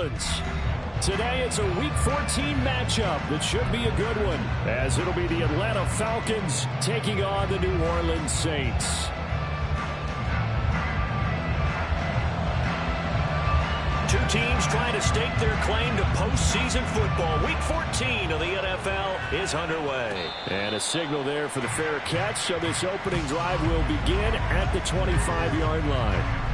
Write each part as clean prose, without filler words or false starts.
Orleans. Today it's a Week 14 matchup that should be a good one, as it'll be the Atlanta Falcons taking on the New Orleans Saints. Two teams trying to stake their claim to postseason football. Week 14 of the NFL is underway. And a signal there for the fair catch, so this opening drive will begin at the 25-yard line.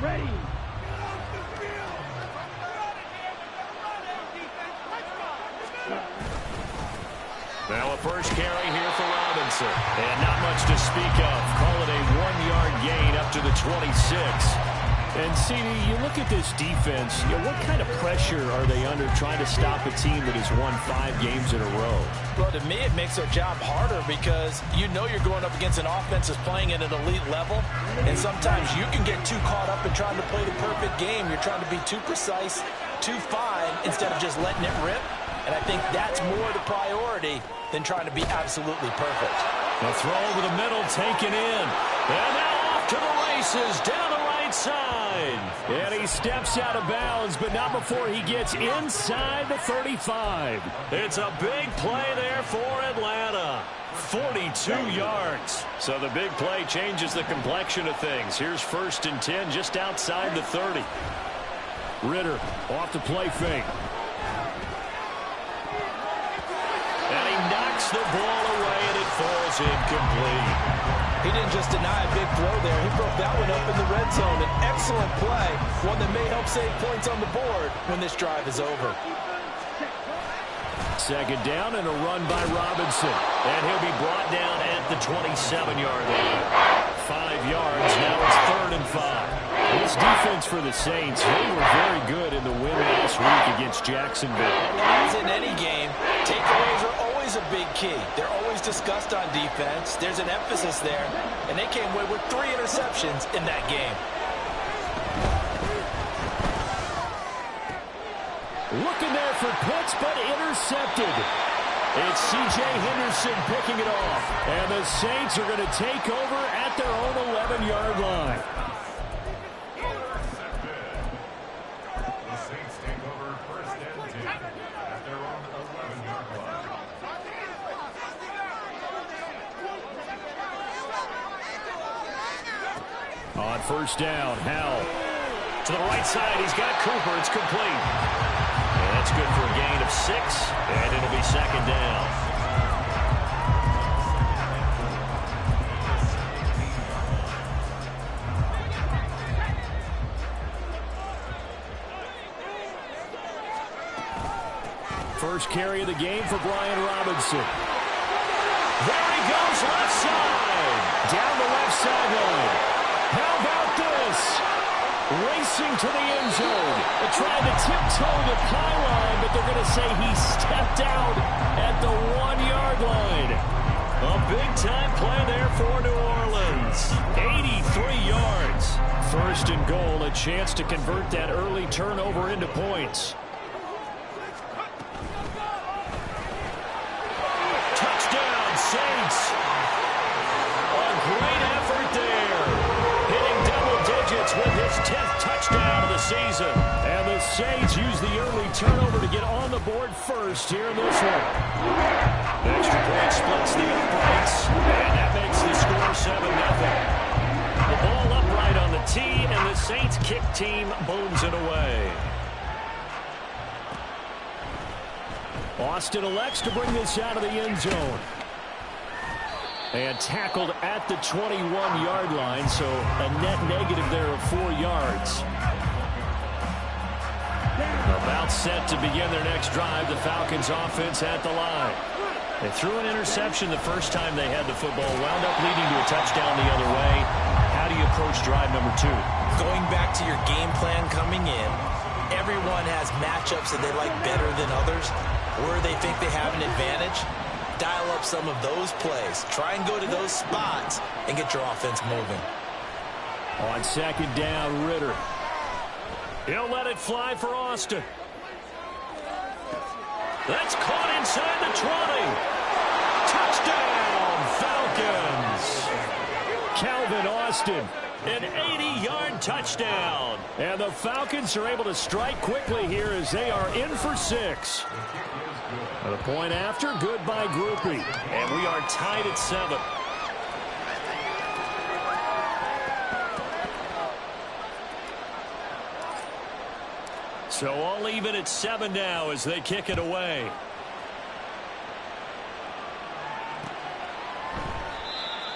Ready. Now a first carry here for Robinson. And not much to speak of. Call it a 1-yard gain up to the 26. And CD, you look at this defense, what kind of pressure are they under trying to stop a team that has won 5 games in a row? Well, to me, it makes their job harder because you're going up against an offense that's playing at an elite level, and sometimes you can get too caught up in trying to play the perfect game. You're trying to be too precise, too fine, instead of just letting it rip. And I think that's more the priority than trying to be absolutely perfect. The throw over the middle, taken in. And now off to the races, down the right side. And he steps out of bounds, but not before he gets inside the 35. It's a big play there for Atlanta. 42 yards. So the big play changes the complexion of things. Here's 1st and 10 just outside the 30. Ritter off the play fake. And he knocks the ball away, and it falls incomplete. He didn't just deny a big throw there. He broke that one up in the red zone. An excellent play, one that may help save points on the board when this drive is over. 2nd down and a run by Robinson. And he'll be brought down at the 27-yard line. 5 yards, now it's 3rd and 5. This defense for the Saints, they were very good in the win last week against Jacksonville. As in any game, takeaways are always a big key. They're always discussed on defense. There's an emphasis there, and they came away with 3 interceptions in that game. Looking there for Pitts, but intercepted. It's C.J. Henderson picking it off. And the Saints are going to take over at their own 11-yard line. The Saints take over 1st and 10 at their own 11-yard line. On 1st down, Howell. To the right side, he's got Cooper. It's complete. And that's good for a gain of 6, and it'll be 2nd down. First carry of the game for Brian Robinson. There he goes, left side. Down the left sideline. How about this? Racing to the end zone. They tried to tiptoe the pylon, but they're going to say he stepped out at the 1-yard line. A big-time play there for New Orleans. 83 yards. 1st and goal, a chance to convert that early turnover into points. Touchdown, Saints. A great effort there. Hitting double digits with his 10th touchdown of the season. And the Saints use the early turnover to get on the board first here in this one. Extra point splits the uprights, and that makes the score 7-0. The ball upright on the tee, and the Saints kick team booms it away. Austin elects to bring this out of the end zone. And tackled at the 21-yard line, so a net negative there of 4 yards. About set to begin their next drive, the Falcons offense at the line. They threw an interception the first time they had the football, wound up leading to a touchdown the other way. How do you approach drive number 2? Going back to your game plan coming in, everyone has matchups that they like better than others, where they think they have an advantage. Dial up some of those plays. Try and go to those spots and get your offense moving. On 2nd down, Ritter. He'll let it fly for Austin. That's caught inside the 20. Touchdown, Falcons. Calvin Austin, an 80-yard touchdown. And the Falcons are able to strike quickly here as they are in for 6. And a point after, goodbye groupie. And we are tied at 7. So all even at 7 now as they kick it away.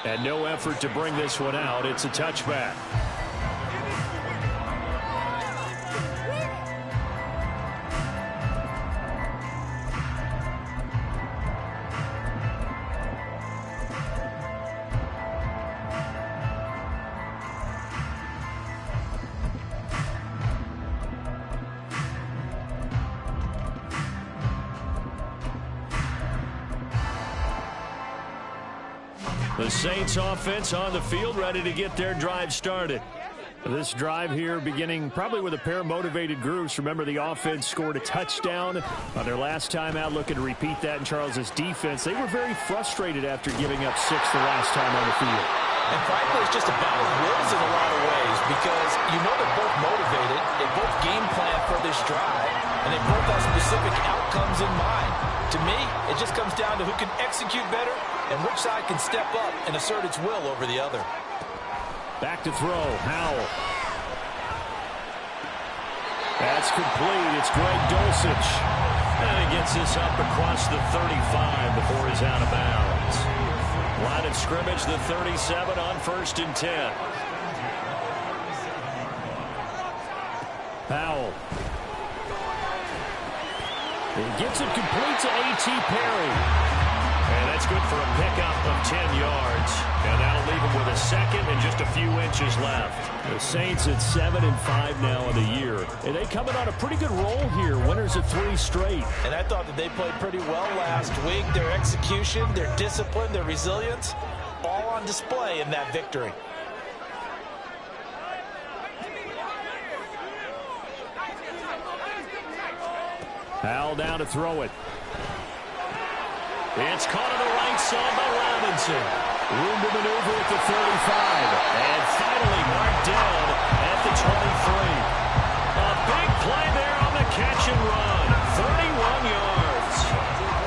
And no effort to bring this one out. It's a touchback. The Saints offense on the field, ready to get their drive started. This drive here beginning probably with a pair of motivated groups. Remember, the offense scored a touchdown on their last time out, looking to repeat that in Charles's defense. They were very frustrated after giving up 6 the last time on the field. And frankly, it's just a battle of wills in a lot of ways because you know they're both motivated, they both game plan for this drive, and they both have specific outcomes in mind. To me, it just comes down to who can execute better and which side can step up and assert its will over the other. Back to throw, Howell. That's complete. It's Greg Dulcich. And he gets this up across the 35 before he's out of bounds. Line of scrimmage, the 37 on 1st and 10. Howell. He gets it complete to A.T. Perry. And that's good for a pickup of 10 yards. And that'll leave him with a second and just a few inches left. The Saints at 7-5 now in the year. And they coming on a pretty good roll here. Winners of 3 straight. And I thought that they played pretty well last week. Their execution, their discipline, their resilience, all on display in that victory. Howell down to throw it. It's caught on the right side by Robinson. Room to maneuver at the 35. And finally marked down at the 23. A big play there on the catch and run. 31 yards.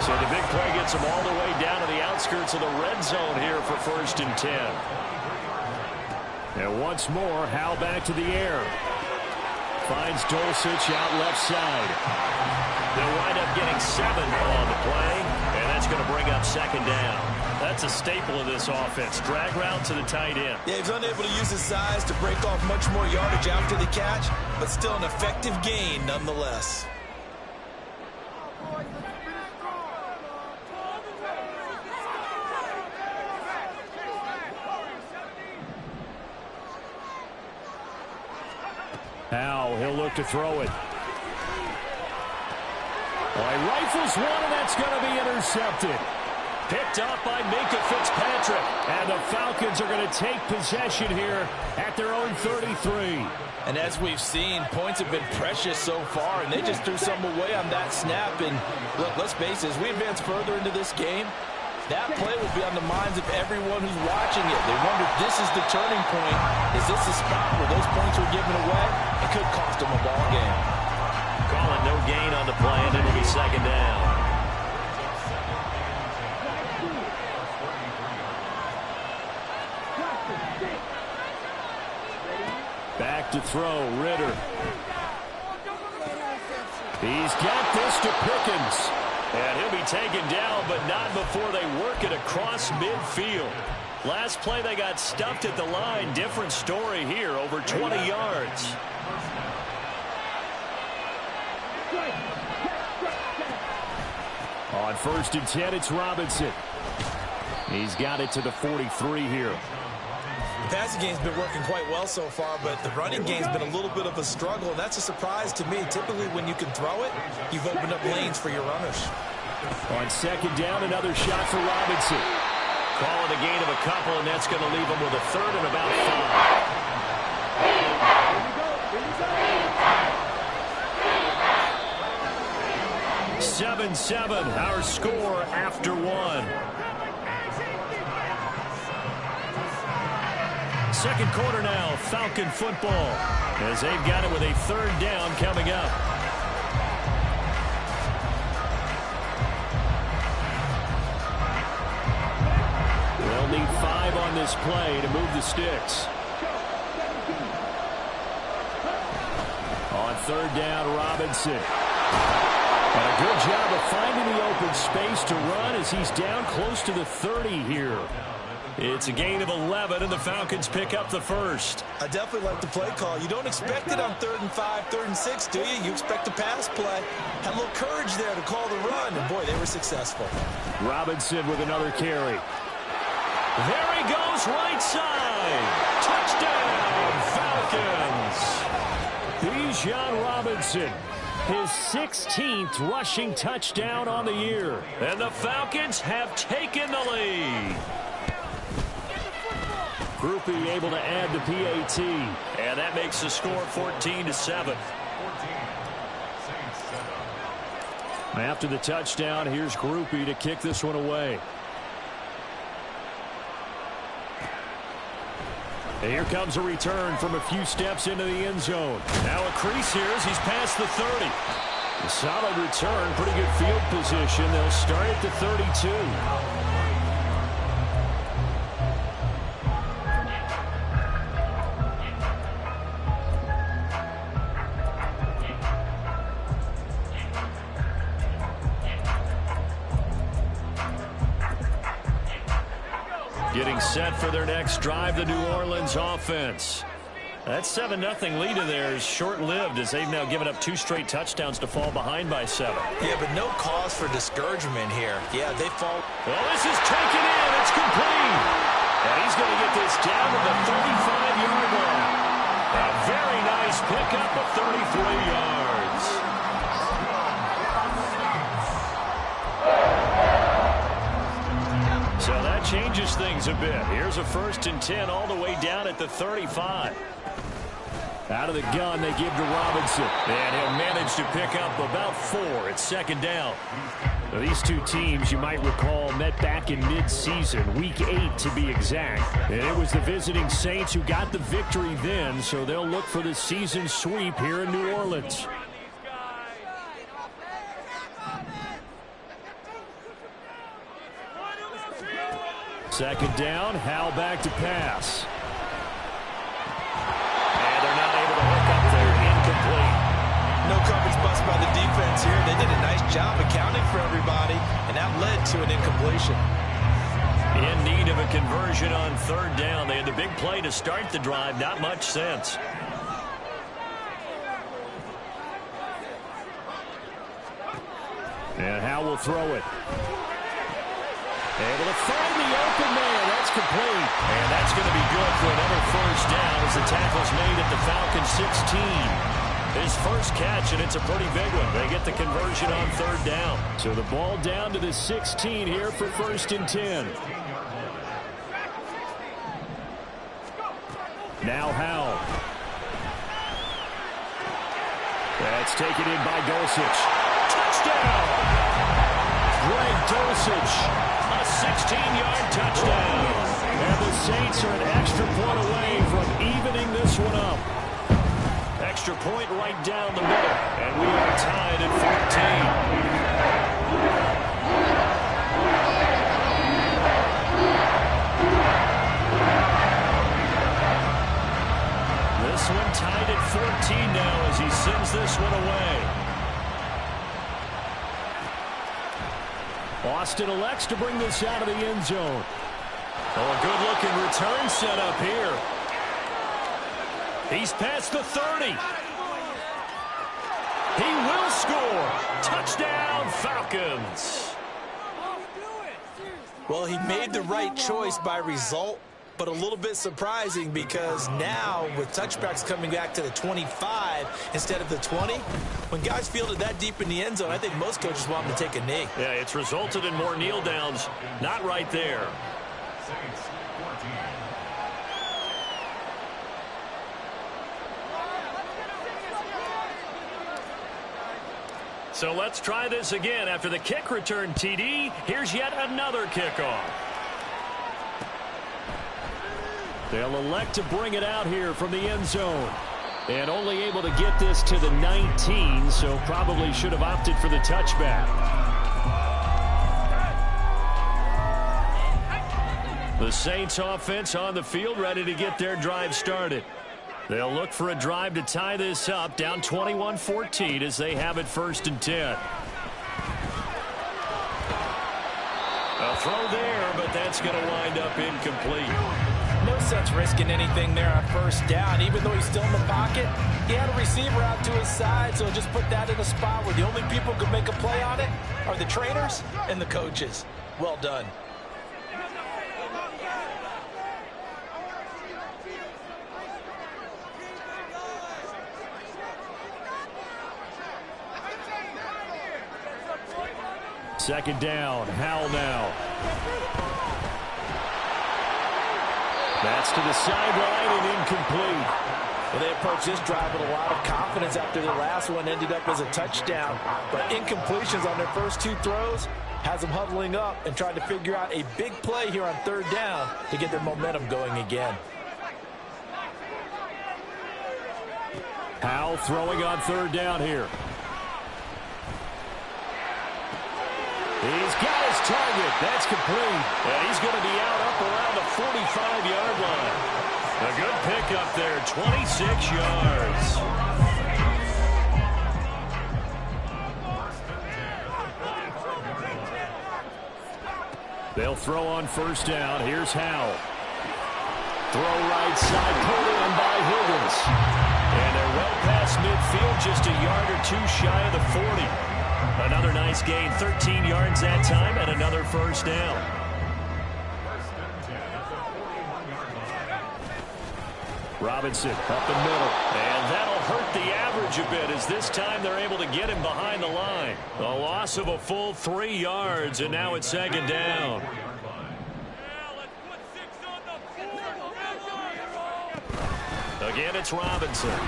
So the big play gets him all the way down to the outskirts of the red zone here for 1st and 10. And once more, Howell back to the air. Finds Dulcich out left side. They'll wind up getting 7 on the play, and that's going to bring up 2nd down. That's a staple of this offense. Drag route to the tight end. Yeah, he's unable to use his size to break off much more yardage after the catch, but still an effective gain nonetheless. Now he'll look to throw it. Well, he rifles one, and that's going to be intercepted. Picked up by Minkah Fitzpatrick. And the Falcons are going to take possession here at their own 33. And as we've seen, points have been precious so far, and they just threw some away on that snap. And look, let's face it, as we advance further into this game, that play will be on the minds of everyone who's watching it. They wonder if this is the turning point. Is this the spot where those points were given away? It could cost them a ball game. Calling no gain on the play, and it'll be 2nd down. Back to throw, Ritter. He's got this to Pickens. And he'll be taken down, but not before they work it across midfield. Last play they got stuffed at the line. Different story here, over 20 yards. On 1st and 10, it's Robinson. He's got it to the 43 here. The passing game's been working quite well so far, but the running game's been a little bit of a struggle, and that's a surprise to me. Typically, when you can throw it, you've opened up lanes for your runners. On 2nd down, another shot for Robinson. Calling a gain of a couple, and that's going to leave him with a 3rd and about 5. 7-7, our score after one. Second quarter now, Falcon football, as they've got it with a third down coming up. They'll need 5 on this play to move the sticks. On third down, Robinson. And a good job of finding the open space to run as he's down close to the 30 here. It's a gain of 11, and the Falcons pick up the first. I definitely like the play call. You don't expect it on 3rd and 5, 3rd and 6, do you? You expect a pass play. Had a little courage there to call the run, and boy, they were successful. Robinson with another carry. There he goes, right side. Touchdown, Falcons. Bijan Robinson, his 16th rushing touchdown on the year. And the Falcons have taken the lead. Groupie able to add the PAT. And that makes the score 14-7. After the touchdown, here's Groupie to kick this one away. And here comes a return from a few steps into the end zone. Now a crease here as he's past the 30. A solid return, pretty good field position. They'll start at the 32. Getting set for their next drive, the New Orleans offense. That 7-0 lead of theirs short-lived as they've now given up 2 straight touchdowns to fall behind by 7. Yeah, but no cause for discouragement here. Yeah, they fall. Well, this is taken in. It's complete. And he's going to get this down to the 35-yard line. A very nice pickup of 33 yards. So that changes things a bit. Here's a 1st and 10 all the way down at the 35. Out of the gun, they give to Robinson. And he'll manage to pick up about 4 at 2nd down. Now, these two teams, you might recall, met back in mid-season, week 8 to be exact. And it was the visiting Saints who got the victory then, so they'll look for the season sweep here in New Orleans. Second down, Howell back to pass. And they're not able to hook up there. Incomplete. No coverage bust by the defense here. They did a nice job accounting for everybody, and that led to an incompletion. In need of a conversion on 3rd down. They had the big play to start the drive. Not much sense. And Howell will throw it. Able to find the open man. That's complete. And that's going to be good for another 1st down as the tackle's made at the Falcons 16. His first catch, and it's a pretty big one. They get the conversion on 3rd down. So the ball down to the 16 here for 1st and 10. Now Howell. That's taken in by Dulcich. Touchdown! Greg Dulcich. A 16-yard touchdown. And the Saints are an extra point away from evening this one up. Extra point right down the middle. And we are tied at 14. This one tied at 14 now as he sends this one away. Austin elects to bring this out of the end zone. Oh, a good-looking return set up here. He's past the 30. He will score. Touchdown, Falcons. Well, he made the right choice by result, but a little bit surprising because now with touchbacks coming back to the 25 instead of the 20, when guys fielded that deep in the end zone, I think most coaches want them to take a knee. Yeah, it's resulted in more kneel downs. Not right there. So let's try this again. After the kick return TD, here's yet another kickoff. They'll elect to bring it out here from the end zone. And only able to get this to the 19, so probably should have opted for the touchback. The Saints offense on the field, ready to get their drive started. They'll look for a drive to tie this up, down 21-14 as they have it 1st and 10. A throw there, but that's going to wind up incomplete. No sense risking anything there on 1st down. Even though he's still in the pocket, he had a receiver out to his side, so just put that in a spot where the only people who can make a play on it are the trainers and the coaches. Well done. Second down, Howell now. That's to the sideline and incomplete. Well, they approached this drive with a lot of confidence after their last one ended up as a touchdown. But incompletions on their first 2 throws has them huddling up and trying to figure out a big play here on 3rd down to get their momentum going again. Howell throwing on 3rd down here. He's got his target. That's complete. And he's going to be out up around the 45-yard line. A good pickup there, 26 yards. They'll throw on 1st down. Here's Howell. Throw right side, pulled in by Higgins. And they're well past midfield, just a yard or 2 shy of the 40. Another nice gain, 13 yards that time, and another 1st down. Robinson up the middle, and that'll hurt the average a bit as this time they're able to get him behind the line. A loss of a full 3 yards, and now it's 2nd down. Again, it's Robinson.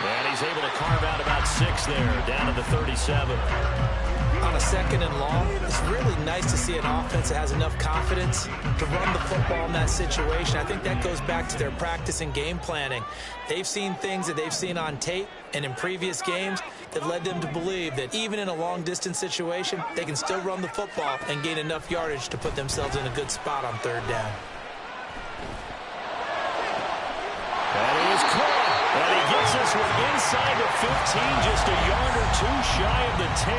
And he's able to carve out about 6 there, down to the 37. On a 2nd and long, it's really nice to see an offense that has enough confidence to run the football in that situation. I think that goes back to their practice and game planning. They've seen things that they've seen on tape and in previous games that led them to believe that even in a long-distance situation, they can still run the football and gain enough yardage to put themselves in a good spot on 3rd down. That is caught. And he gets this one inside the 15, just a yard or 2 shy of the 10.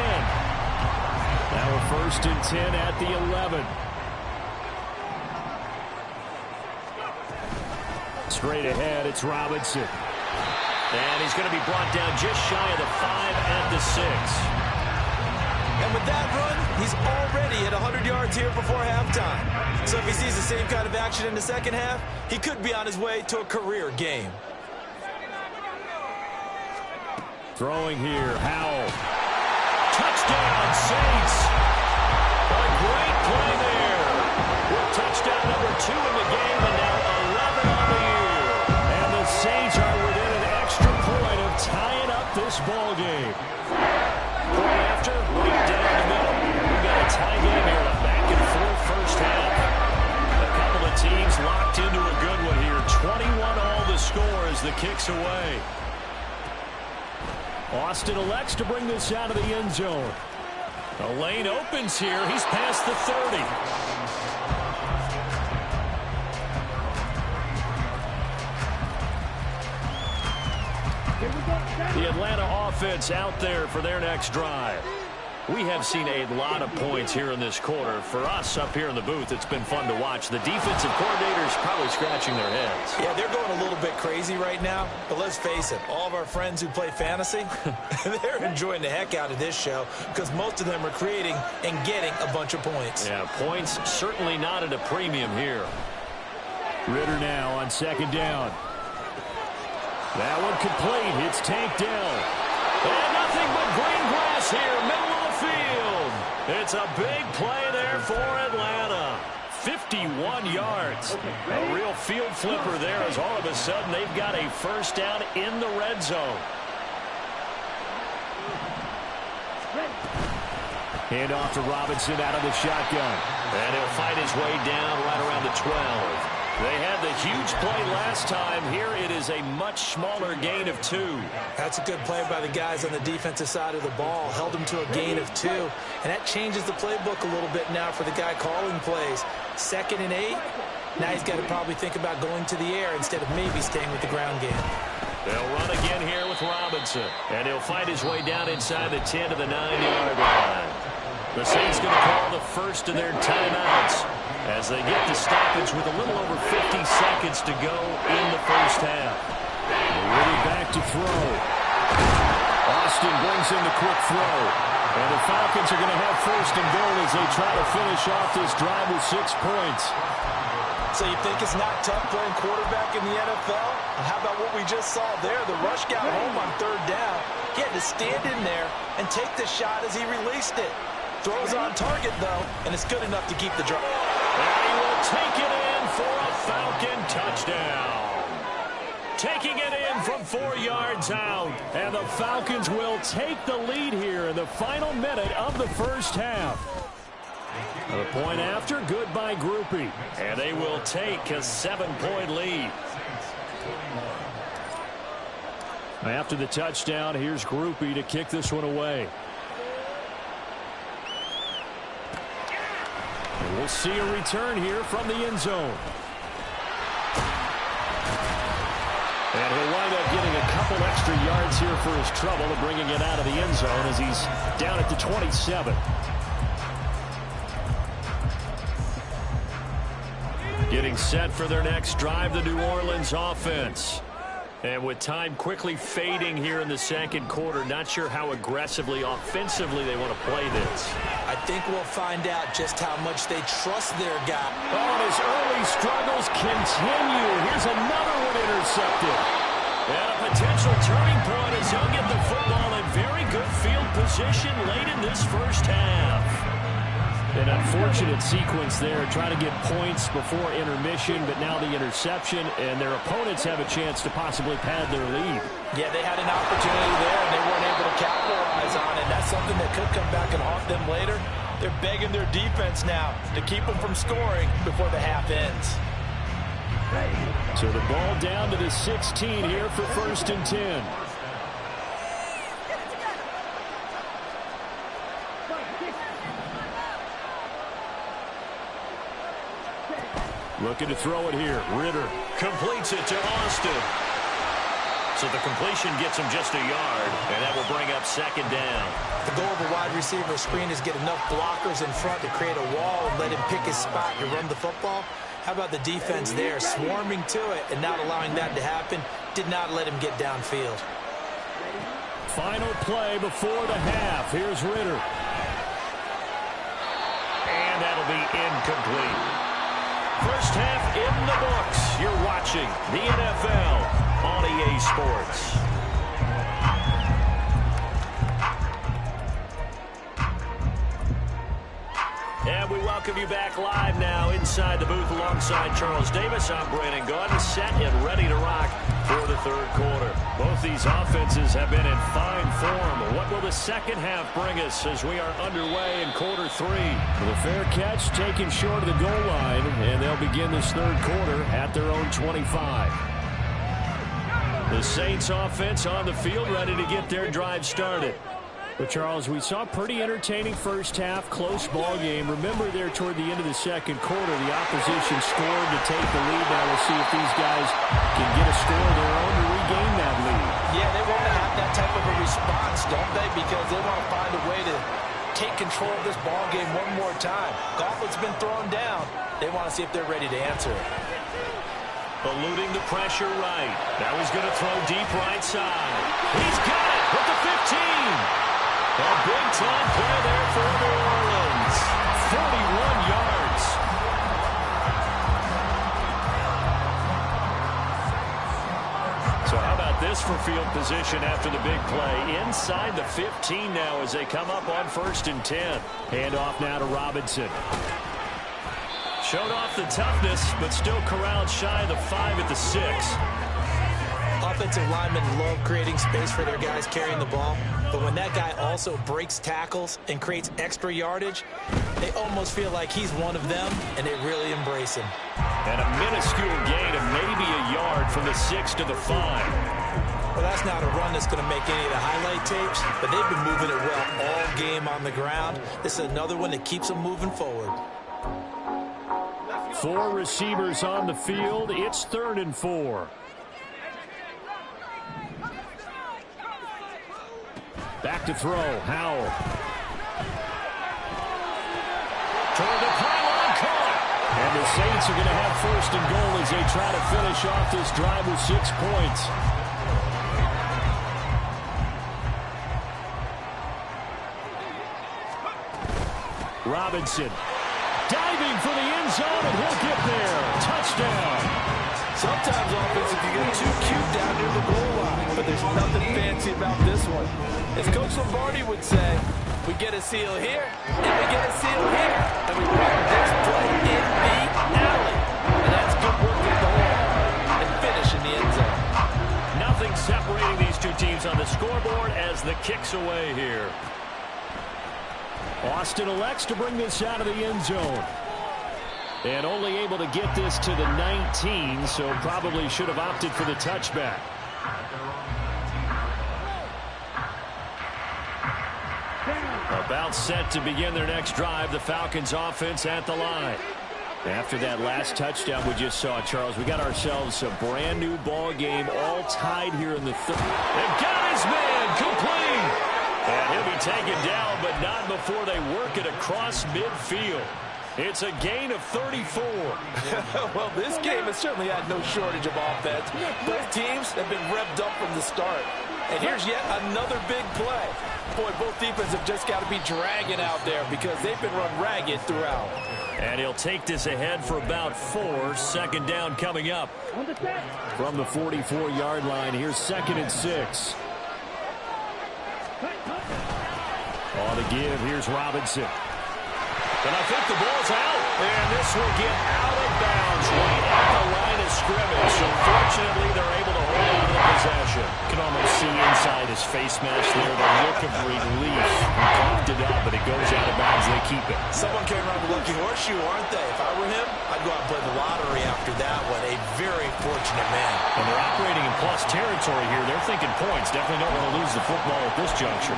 Now we're 1st and 10 at the 11. Straight ahead, it's Robinson. And he's going to be brought down just shy of the 5 at the 6. And with that run, he's already at 100 yards here before halftime. So if he sees the same kind of action in the 2nd half, he could be on his way to a career game. Throwing here, Howell. Touchdown, Saints. A great play there. With touchdown number 2 in the game, and now 11 on the year. And the Saints are within an extra point of tying up this ball game. Point after, right down the middle. We've got a tie game here, a back-and-forth 1st half. A couple of teams locked into a good one here. 21 all the score as the kick's away. Austin elects to bring this out of the end zone. The lane opens here. He's past the 30. The Atlanta offense out there for their next drive. We have seen a lot of points here in this quarter. For us up here in the booth, it's been fun to watch. The defensive coordinators probably scratching their heads. Yeah, they're going a little bit crazy right now. But let's face it, all of our friends who play fantasy, they're enjoying the heck out of this show because most of them are creating and getting a bunch of points. Yeah, points certainly not at a premium here. Ritter now on 2nd down. That one complete. It's Tank Dell. And nothing but green grass here, middle of the field. It's a big play there for Atlanta. 51 yards. A real field flipper there as all of a sudden they've got a 1st down in the red zone. Hand off to Robinson out of the shotgun. And he'll fight his way down right around the 12. They had the huge play last time. Here it is a much smaller gain of 2. That's a good play by the guys on the defensive side of the ball. Held them to a gain of 2. And that changes the playbook a little bit now for the guy calling plays. 2nd and 8. Now he's got to probably think about going to the air instead of maybe staying with the ground game. They'll run again here with Robinson. And he'll fight his way down inside the 10 to the 9-yard line. The Saints going to call the first of their timeouts as they get the stoppage with a little over 50 seconds to go in the first half. Ready back to throw. Austin brings in the quick throw. And the Falcons are going to have first and goal as they try to finish off this drive with 6 points. So you think it's not tough playing quarterback in the NFL? And how about what we just saw there? The rush got home on 3rd down. He had to stand in there and take the shot as he released it. Throws on target, though, and it's good enough to keep the drive. And he will take it in for a Falcon touchdown. Taking it in from 4 yards out. And the Falcons will take the lead here in the final minute of the first half. The point after, good by Groupie. And they will take a 7-point lead. After the touchdown, here's Groupie to kick this one away. And we'll see a return here from the end zone. And he'll wind up getting a couple extra yards here for his trouble of bringing it out of the end zone as he's down at the 27. Getting set for their next drive, the New Orleans offense. And with time quickly fading here in the second quarter, not sure how aggressively, offensively they want to play this. I think we'll find out just how much they trust their guy. Oh, and his early struggles continue. Here's another one intercepted. And a potential turning point as he'll get the football in very good field position late in this first half. An unfortunate sequence there, trying to get points before intermission, but now the interception, and their opponents have a chance to possibly pad their lead. Yeah, they had an opportunity there, and they weren't able to capitalize on it. That's something that could come back and haunt them later. They're begging their defense now to keep them from scoring before the half ends. So the ball down to the 16 here for 1st and 10. Looking to throw it here. Ritter completes it to Austin. So the completion gets him just a yard, and that will bring up 2nd down. The goal of a wide receiver screen is get enough blockers in front to create a wall and let him pick his spot to run the football. How about the defense there, swarming to it and not allowing that to happen? Did not let him get downfield. Final play before the half. Here's Ritter. And that'll be incomplete. First half in the books. You're watching the NFL on EA Sports. And we welcome you back live now inside the booth alongside Charles Davis. I'm Brandon Gaudin, set and ready to rock for the 3rd quarter. Both these offenses have been in fine form. What will the second half bring us as we are underway in quarter 3? The fair catch taken short of the goal line, and they'll begin this 3rd quarter at their own 25. The Saints offense on the field ready to get their drive started. But, Charles, we saw a pretty entertaining first half, close ball game. Remember there toward the end of the second quarter, the opposition scored to take the lead. Now we'll see if these guys can get a score of their own to regain that lead. Yeah, they want to have that type of a response, don't they? Because they want to find a way to take control of this ball game one more time. Gauntlet's been thrown down. They want to see if they're ready to answer it. Eluding the pressure right. Now he's going to throw deep right side. He's got it with the 15. A big-time play there for New Orleans. 41 yards. So how about this for field position after the big play? Inside the 15 now as they come up on 1st and 10. Handoff now to Robinson. Showed off the toughness, but still corralled shy of the 5 at the 6. offensive linemen love creating space for their guys carrying the ball, but when that guy also breaks tackles and creates extra yardage, they almost feel like he's one of them, and they really embrace him. And a minuscule gain of maybe a yard from the 6 to the 5. Well, that's not a run that's going to make any of the highlight tapes, but they've been moving it well all game on the ground. This is another one that keeps them moving forward. 4 receivers on the field. It's 3rd and 4. Back to throw. Howell. Toward the pylon, caught. And the Saints are going to have 1st and goal as they try to finish off this drive with 6 points. Robinson diving for the end zone, and he'll get there. Touchdown. Sometimes offense, if you get too cute down near the goal line, but there's nothing fancy about this one. As Coach Lombardi would say, we get a seal here, and we get a seal here, and we put this play in the alley. And that's good work with the hole and finish in the end zone. Nothing separating these two teams on the scoreboard as the kick's away here. Austin elects to bring this out of the end zone. And only able to get this to the 19, so probably should have opted for the touchback. About set to begin their next drive, the Falcons offense at the line. After that last touchdown we just saw, Charles, we got ourselves a brand new ball game, all tied here in the third. They've got his man complete. And he'll be taken down, but not before they work it across midfield. It's a gain of 34. Well, this game has certainly had no shortage of offense. Both teams have been revved up from the start. And here's yet another big play. Boy, both defenses have just got to be dragging out there because they've been run ragged throughout. And he'll take this ahead for about 4. 2nd down coming up. From the 44-yard line, here's 2nd and 6. On the give, here's Robinson. And I think the ball's out. And this will get out of bounds right at the line of scrimmage. So fortunately, they're able to hold on to the possession. You can almost see inside his face mask there, the look of relief. He coughed it up, but it goes out of bounds. They keep it. Someone came around the lucky horseshoe, aren't they? If I were him, I'd go out and play the lottery after that one. A very fortunate man. And they're operating in plus territory here. They're thinking points. Definitely don't want to lose the football at this juncture.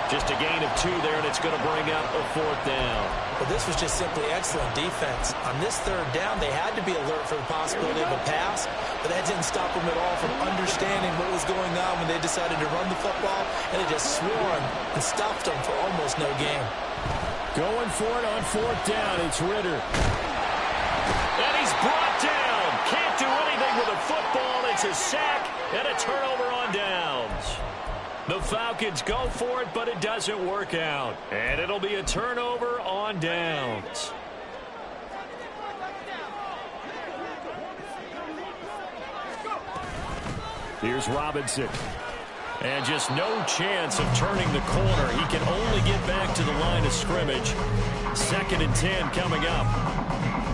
Just a gain of 2 there, and it's going to bring up a 4th down. Well, this was just simply excellent defense. On this 3rd down, they had to be alert for the possibility of a pass, but that didn't stop them at all from understanding what was going on when they decided to run the football, and they just swarmed and stopped them for almost no gain. Going for it on 4th down, it's Ritter. And he's brought down. Can't do anything with a football. It's a sack and a turnover on downs. The Falcons go for it, but it doesn't work out. And it'll be a turnover on downs. Here's Robinson. And just no chance of turning the corner. He can only get back to the line of scrimmage. 2nd and 10 coming up.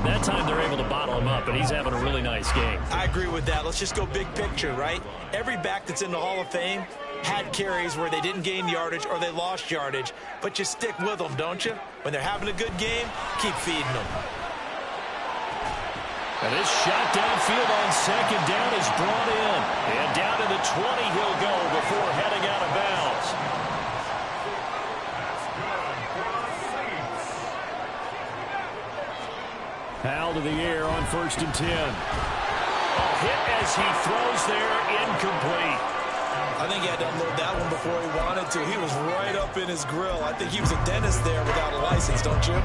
That time they're able to bottle him up, but he's having a really nice game. I agree with that. Let's just go big picture, right? Every back that's in the Hall of Fame had carries where they didn't gain yardage or they lost yardage, but you stick with them, don't you? When they're having a good game, keep feeding them. And this shot downfield on 2nd down is brought in. And down to the 20 he'll go before heading out of bounds. Howell to the air on 1st and 10. A hit as he throws there, incomplete. I think he had to unload that one before he wanted to. He was right up in his grill. I think he was a dentist there without a license, don't you?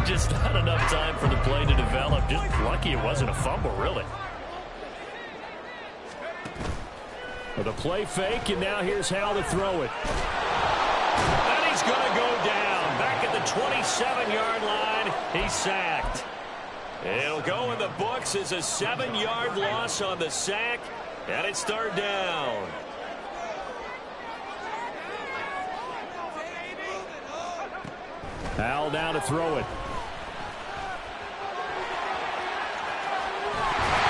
Just not enough time for the play to develop. Just lucky it wasn't a fumble, really. With a play fake, and now here's Howell to throw it. And he's going to go down. Back at the 27-yard line, he's sacked. It'll go in the books as a 7-yard loss on the sack. And it's 3rd down. Howell down to throw it.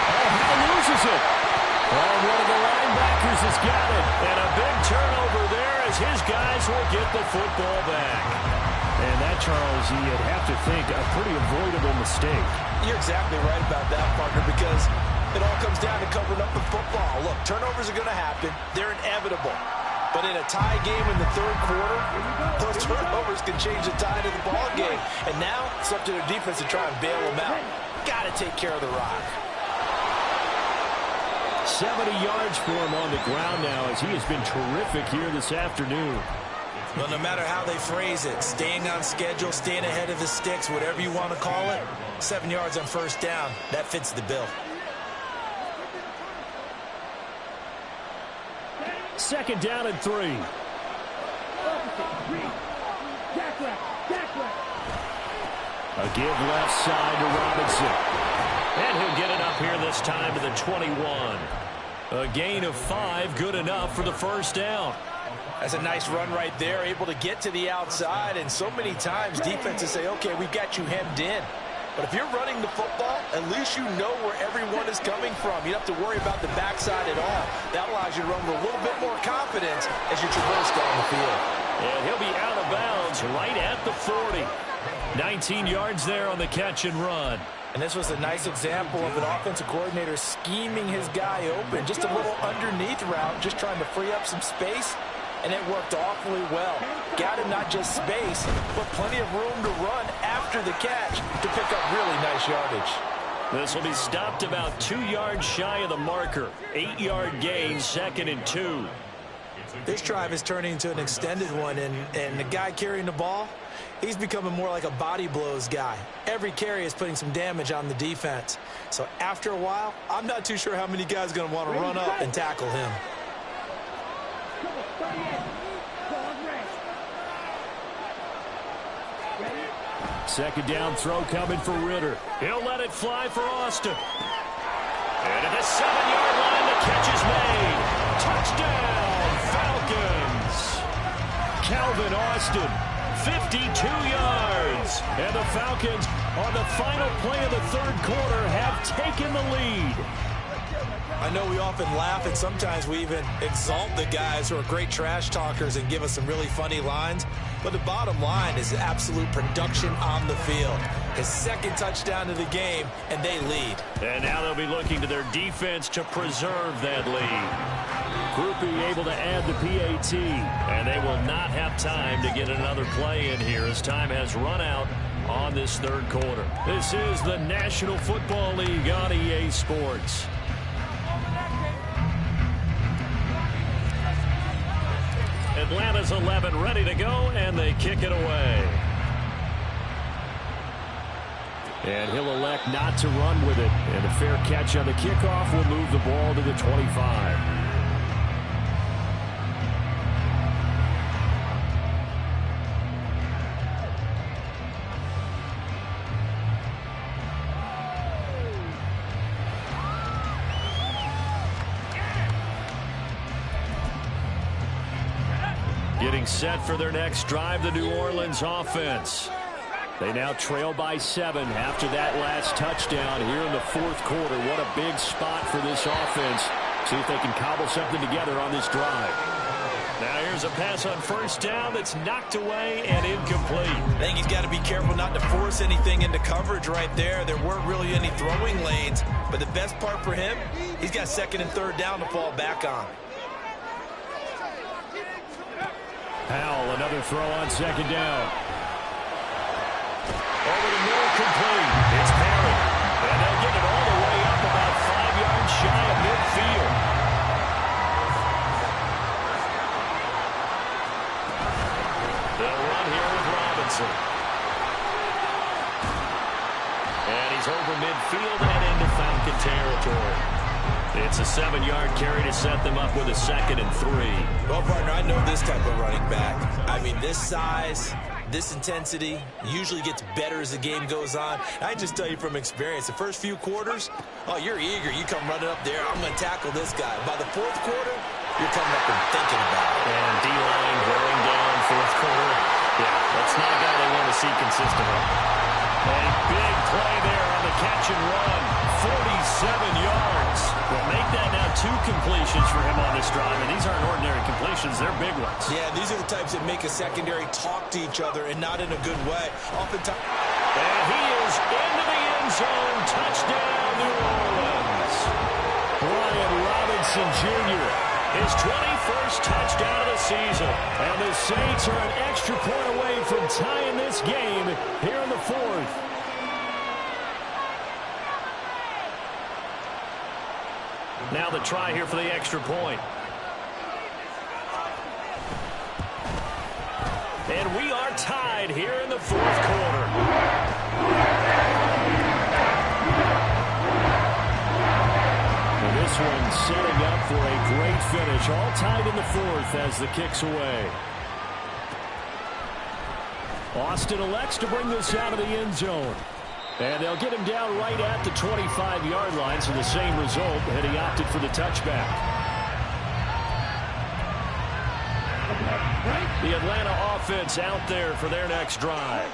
Oh, Howell loses it. Oh, Sanders has got it. And a big turnover there as his guys will get the football back. And that, Charles, you'd have to think a pretty avoidable mistake. You're exactly right about that, partner, because it all comes down to covering up the football. Look, turnovers are going to happen. They're inevitable. But in a tie game in the third quarter, those turnovers can change the tide of the ball game. And now it's up to their defense to try and bail them out. Got to take care of the rock. 70 yards for him on the ground now as he has been terrific here this afternoon. Well, no matter how they phrase it, staying on schedule, staying ahead of the sticks, whatever you want to call it, 7 yards on first down, that fits the bill. Second down and 3. A give left side to Robinson. And he'll get it up here this time to the 21. A gain of 5, good enough for the first down. That's a nice run right there, able to get to the outside. And so many times defenses say, okay, we've got you hemmed in. But if you're running the football, at least you know where everyone is coming from. You don't have to worry about the backside at all. That allows you to run with a little bit more confidence as you traverse down the field. And he'll be out of bounds right at the 40. 19 yards there on the catch and run. And this was a nice example of an offensive coordinator scheming his guy open. Just a little underneath route, just trying to free up some space. And it worked awfully well. Got him not just space, but plenty of room to run after the catch to pick up really nice yardage. This will be stopped about 2 yards shy of the marker. 8-yard gain, 2nd and 2. This drive is turning into an extended one, and the guy carrying the ball, he's becoming more like a body blows guy. Every carry is putting some damage on the defense. So after a while, I'm not too sure how many guys are going to want to run up and tackle him. Second down throw coming for Ritter. He'll let it fly for Austin. And at the 7-yard line, the catch is made. Touchdown, Falcons. Calvin Austin, 52 yards. And the Falcons, on the final play of the third quarter, have taken the lead. I know we often laugh, and sometimes we even exalt the guys who are great trash talkers and give us some really funny lines. But the bottom line is absolute production on the field. His second touchdown of the game, and they lead. And now they'll be looking to their defense to preserve that lead. Groupie able to add the PAT, and they will not have time to get another play in here as time has run out on this third quarter. This is the National Football League on EA Sports. Atlanta's 11 ready to go, and they kick it away. And he'll elect not to run with it. And a fair catch on the kickoff will move the ball to the 25. Getting set for their next drive, the New Orleans offense. They now trail by 7 after that last touchdown here in the fourth quarter. What a big spot for this offense. See if they can cobble something together on this drive. Now here's a pass on first down that's knocked away and incomplete. I think he's got to be careful not to force anything into coverage right there. There weren't really any throwing lanes, but the best part for him, he's got second and third down to fall back on. Powell, another throw on second down. Over the middle, complete. It's Perry. And they'll get it all the way up about 5 yards shy of midfield. They'll run here with Robinson. And he's over midfield and into Falcon territory. It's a 7-yard carry to set them up with a 2nd and 3. Well, partner, I know this type of running back. I mean, this size, this intensity usually gets better as the game goes on. I just tell you from experience, the first few quarters, oh, you're eager. You come running up there. I'm going to tackle this guy. By the fourth quarter, you're coming up and thinking about it. And D-line wearing down fourth quarter. Yeah, that's not a guy they want to see consistently. A big play there on the catch and run. 47 yards. Will make that now 2 completions for him on this drive. situations, they're big ones. Yeah, these are the types that make a secondary talk to each other and not in a good way. Oftentimes. And he is into the end zone. Touchdown, New Orleans. Brian Robinson Jr. His 21st touchdown of the season. And the Saints are an extra point away from tying this game here in the fourth. Now the try here for the extra point. And we are tied here in the fourth quarter. And this one setting up for a great finish. All tied in the fourth as the kick's away. Austin elects to bring this out of the end zone. And they'll get him down right at the 25-yard line, so the same result, and he opted for the touchback. The Atlanta offense out there for their next drive.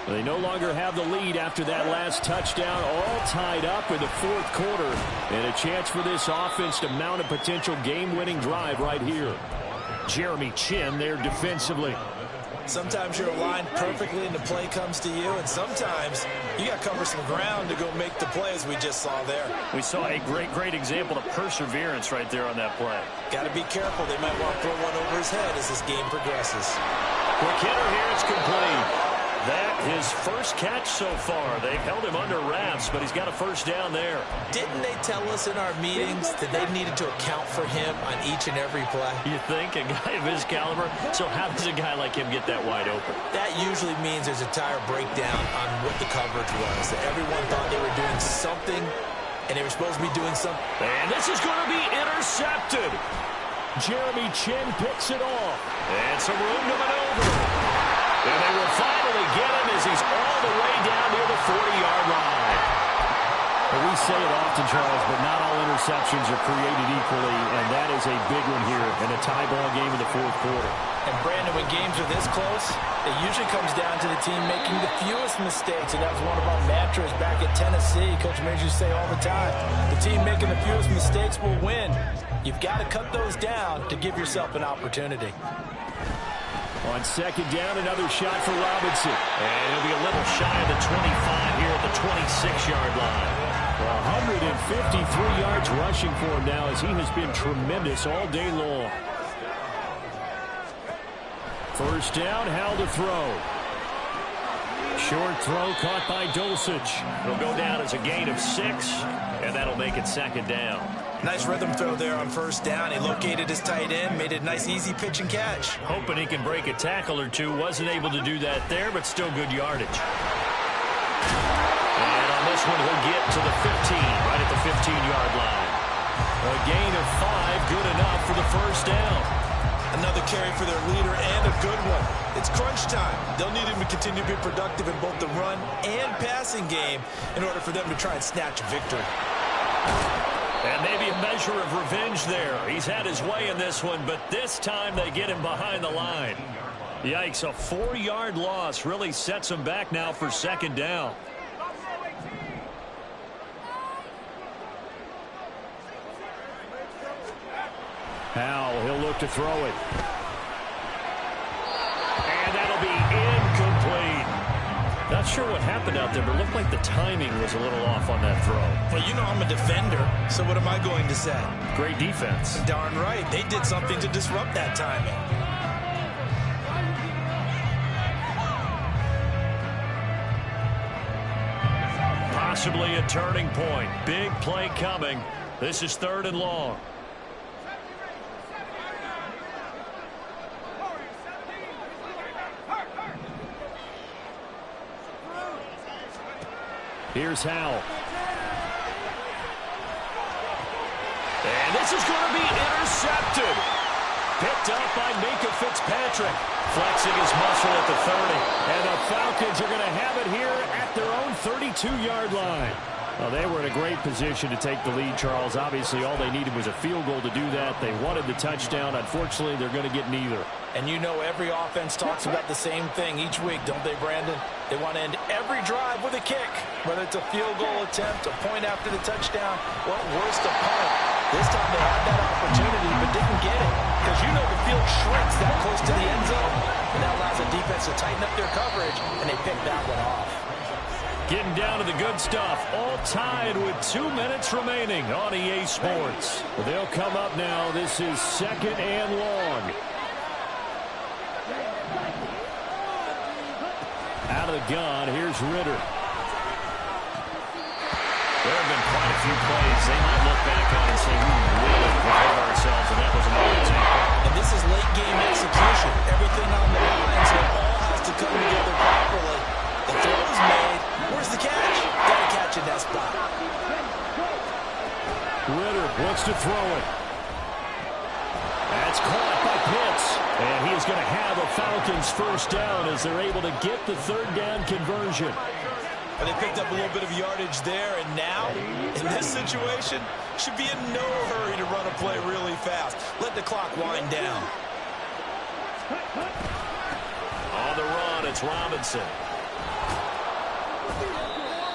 They no longer have the lead after that last touchdown, all tied up in the fourth quarter. And a chance for this offense to mount a potential game-winning drive right here. Jeremy Chin there defensively. Sometimes you're aligned perfectly and the play comes to you, and sometimes you got to cover some ground to go make the play, as we just saw there. We saw a great example of perseverance right there on that play. Got to be careful. They might want to throw one over his head as this game progresses. Quick hitter here. It's complete. That his first catch so far. They've held him under wraps, but he's got a first down there. Didn't they tell us in our meetings that they needed to account for him on each and every play? You think? A guy of his caliber? So how does a guy like him get that wide open? That usually means there's a tire breakdown on what the coverage was. That everyone thought they were doing something, and they were supposed to be doing something. And this is going to be intercepted. Jeremy Chin picks it off. And some room to maneuver. And they will finally get him as he's all the way down near the 40-yard line. Well, we say it often, Charles, but not all interceptions are created equally, and that is a big one here in a tie ball game in the fourth quarter. And, Brandon, when games are this close, it usually comes down to the team making the fewest mistakes, and that was one of our mantras back at Tennessee. Coach made you say all the time, the team making the fewest mistakes will win. You've got to cut those down to give yourself an opportunity. On second down, another shot for Robinson. And he'll be a little shy of the 25 here at the 26-yard line. 153 yards rushing for him now as he has been tremendous all day long. First down, Howell to throw. Short throw caught by Dulcich. It'll go down as a gain of 6, and that'll make it second down. Nice rhythm throw there on first down. He located his tight end, made it a nice, easy pitch and catch. Hoping he can break a tackle or two. Wasn't able to do that there, but still good yardage. And on this one, he'll get to the 15, right at the 15-yard line. A gain of 5, good enough for the first down. Another carry for their leader and a good one. It's crunch time. They'll need him to continue to be productive in both the run and passing game in order for them to try and snatch a victory. And maybe a measure of revenge there. He's had his way in this one, but this time they get him behind the line. Yikes, a 4-yard loss really sets him back now for second down. Howell, he'll look to throw it. And that'll be incomplete. Not sure what happened out there, but it looked like the timing was a little off on that throw. Well, you know I'm a defender, so what am I going to say? Great defense. Darn right. They did something to disrupt that timing. Possibly a turning point. Big play coming. This is 3rd and long. Here's Howell. And this is going to be intercepted. Picked up by Minkah Fitzpatrick. Flexing his muscle at the 30. And the Falcons are going to have it here at their own 32-yard line. Well, they were in a great position to take the lead, Charles. Obviously, all they needed was a field goal to do that. They wanted the touchdown. Unfortunately, they're going to get neither. And you know every offense talks about the same thing each week, don't they, Brandon? They want to end every drive with a kick, whether it's a field goal attempt, a point after the touchdown, or worst, a punt. This time they had that opportunity but didn't get it because you know the field close to the end zone, and that allows the defense to tighten up their coverage, and they pick that one off. Getting down to the good stuff. All tied with 2 minutes remaining on EA Sports. They'll come up now. This is 2nd and long. Out of the gun, here's Ritter. There have been quite a few plays they might look back on and say, we really prepared ourselves, and that was another tackle. And this is late-game execution. Everything on the line, so it all has to come together properly. The throw's made. Where's the catch? Got to catch in that spot. Ritter wants to throw it. That's caught by Pitts. And he is going to have a Falcons first down as they're able to get the 3rd down conversion. But they picked up a little bit of yardage there, and now, in this situation, should be in no hurry to run a play really fast. Let the clock wind down. On the run, it's Robinson.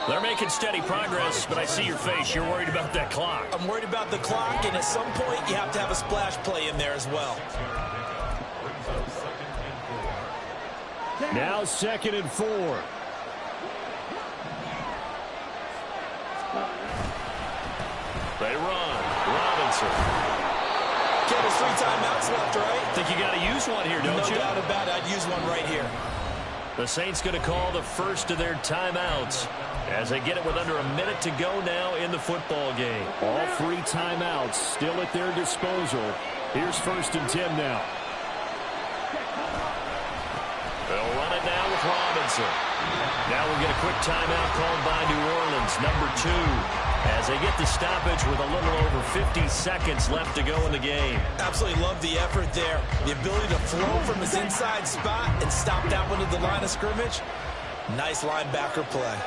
They're making steady progress, but I see your face. You're worried about that clock. I'm worried about the clock, and at some point, you have to have a splash play in there as well. Now 2nd and 4. They run. Robinson. Ken, there's 3 timeouts left, right? Think you got to use one here, don't you? No doubt about it. I'd use one right here. The Saints going to call the first of their timeouts as they get it with under a minute to go now in the football game. All 3 timeouts still at their disposal. Here's 1st and 10 now. They'll run it now with Robinson. Now we'll get a quick timeout called by New Orleans, number 2, as they get the stoppage with a little over 50 seconds left to go in the game. Absolutely love the effort there. The ability to flow from his inside spot and stop that one at the line of scrimmage. Nice linebacker play.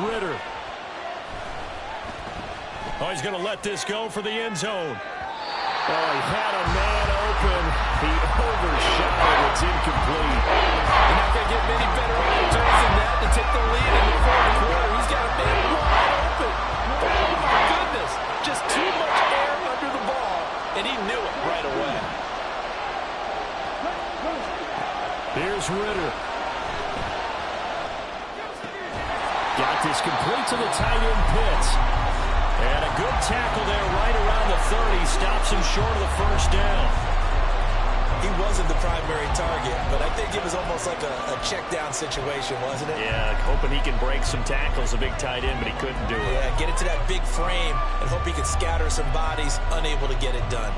Ritter. Oh, he's going to let this go for the end zone. Oh, he had a man open. He overshot it. It's incomplete. You're not going to get many better opportunities than that to take the lead in the 4th quarter. He's got a man wide open. Oh, my goodness. Just too much air under the ball, and he knew it right away. Here's Ritter. Got this complete to the tight end Pitts. And a good tackle there right around the 30. Stops him short of the first down. He wasn't the primary target, but I think it was almost like a check-down situation, wasn't it? Yeah, hoping he can break some tackles, a big tight end, but he couldn't do it. Yeah, get it to that big frame and hope he can scatter some bodies, unable to get it done.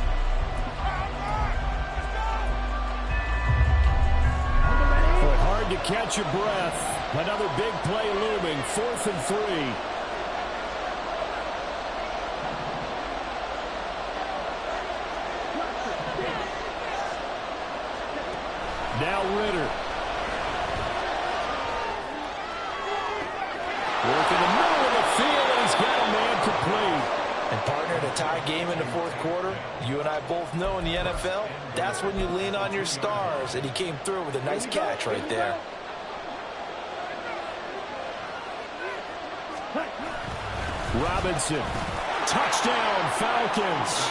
Boy, hard to catch your breath. Another big play looming. 4th and 3. Now Ritter. Working the middle of the field, and he's got a man complete. And partner, in a tie game in the 4th quarter, you and I both know in the NFL, that's when you lean on your stars, and he came through with a nice catch right there. Robinson. Touchdown, Falcons.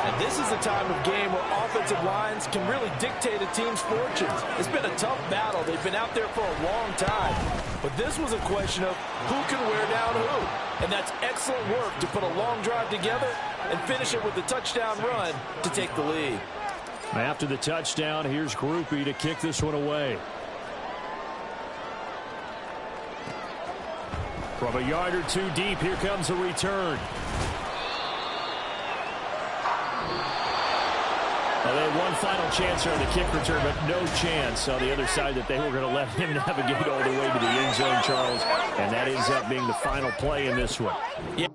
And this is the time of game where offensive lines can really dictate a team's fortunes. It's been a tough battle. They've been out there for a long time. But this was a question of who can wear down who. And that's excellent work to put a long drive together and finish it with a touchdown run to take the lead. After the touchdown, here's Groupie to kick this one away. From a yard or 2 deep, here comes a return. Well, they had one final chance on the kick return, but no chance on the other side that they were going to let him navigate all the way to the end zone, Charles. And that ends up being the final play in this one. Yeah.